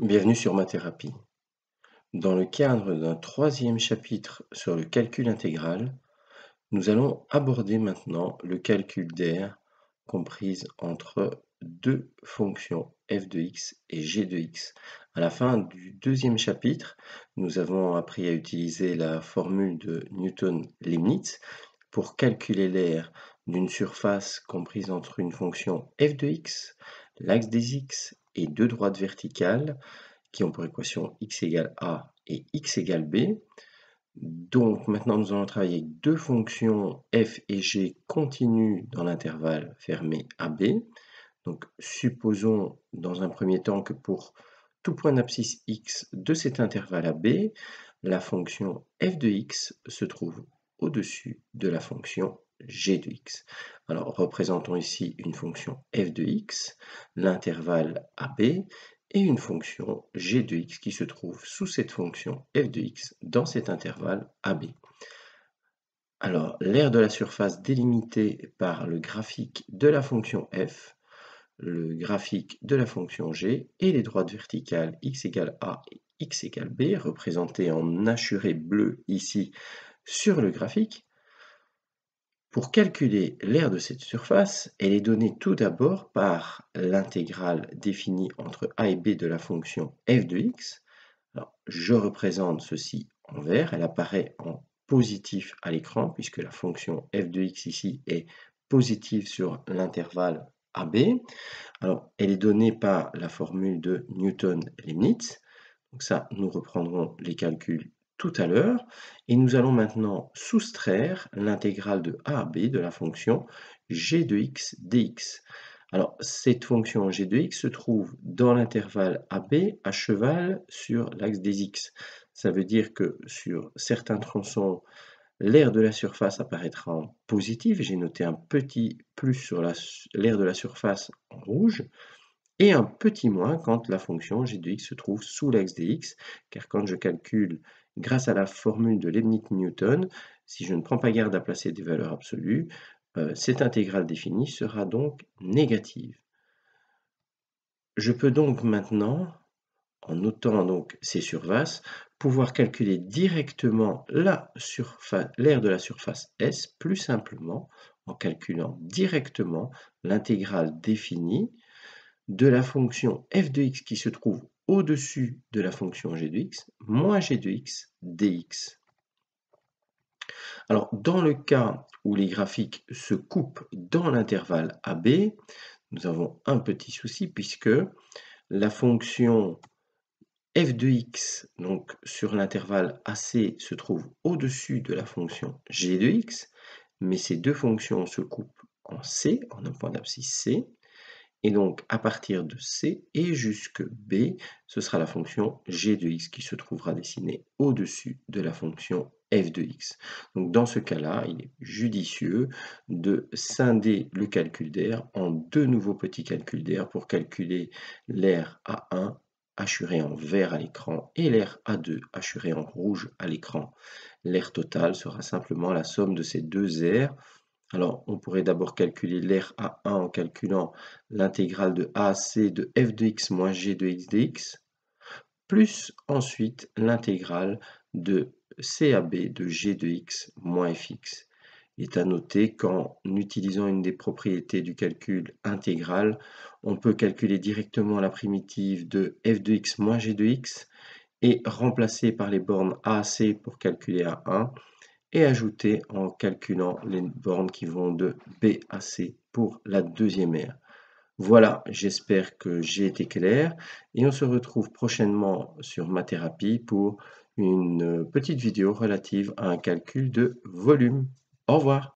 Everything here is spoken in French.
Bienvenue sur Ma Thérapie. Dans le cadre d'un troisième chapitre sur le calcul intégral, nous allons aborder maintenant le calcul d'aire comprise entre deux fonctions f de x et g de x. À la fin du deuxième chapitre, nous avons appris à utiliser la formule de Newton-Leibniz pour calculer l'aire d'une surface comprise entre une fonction f de x, l'axe des x et deux droites verticales qui ont pour équation x égale a et x égale b. Donc maintenant nous allons travailler avec deux fonctions f et g continues dans l'intervalle fermé AB. Donc supposons dans un premier temps que pour tout point d'abscisse x de cet intervalle AB, la fonction f de x se trouve au-dessus de la fonction g de x. Alors représentons ici une fonction f de x, l'intervalle AB, et une fonction g de x qui se trouve sous cette fonction f de x dans cet intervalle AB. Alors, l'aire de la surface délimitée par le graphique de la fonction f, le graphique de la fonction g et les droites verticales x égale a et x égale b, représentées en hachuré bleu ici sur le graphique. Pour calculer l'aire de cette surface, elle est donnée tout d'abord par l'intégrale définie entre a et b de la fonction f de x. Alors, je représente ceci en vert, elle apparaît en positif à l'écran puisque la fonction f de x ici est positive sur l'intervalle AB. Alors, elle est donnée par la formule de Newton-Leibniz. Donc ça, nous reprendrons les calculs tout à l'heure. Et nous allons maintenant soustraire l'intégrale de a à b de la fonction g de x dx. Alors, cette fonction g de x se trouve dans l'intervalle AB à cheval sur l'axe des x. Ça veut dire que sur certains tronçons, l'aire de la surface apparaîtra en positif. J'ai noté un petit plus sur l'aire de la surface en rouge et un petit moins quand la fonction g de x se trouve sous l'axe des x, car quand je calcule grâce à la formule de Leibniz-Newton, si je ne prends pas garde à placer des valeurs absolues, cette intégrale définie sera donc négative. Je peux donc maintenant, en notant donc ces surfaces, pouvoir calculer directement l'aire de la surface S, plus simplement en calculant directement l'intégrale définie de la fonction f de x qui se trouve au-dessus de la fonction g de x, moins g de x dx. Alors, dans le cas où les graphiques se coupent dans l'intervalle AB, nous avons un petit souci puisque la fonction f de x, donc sur l'intervalle AC, se trouve au-dessus de la fonction g de x, mais ces deux fonctions se coupent en C, en un point d'abscisse C, et donc à partir de C et jusque B, ce sera la fonction g de x qui se trouvera dessinée au-dessus de la fonction f de x. Donc dans ce cas-là, il est judicieux de scinder le calcul d'aire en deux nouveaux petits calculs d'aire pour calculer l'aire A1 hachuré en vert à l'écran et l'aire A2 hachuré en rouge à l'écran. L'aire totale sera simplement la somme de ces deux aires. Alors, on pourrait d'abord calculer l'aire A1 en calculant l'intégrale de A à C de f de x moins g de x dx, plus ensuite l'intégrale de C à B de g de x moins fx. Il est à noter qu'en utilisant une des propriétés du calcul intégral, on peut calculer directement la primitive de f de x moins g de x et remplacer par les bornes A à C pour calculer A1 et ajouter en calculant les bornes qui vont de B à C pour la deuxième aire. Voilà, j'espère que j'ai été clair et on se retrouve prochainement sur Ma Thérapie pour une petite vidéo relative à un calcul de volume. Au revoir.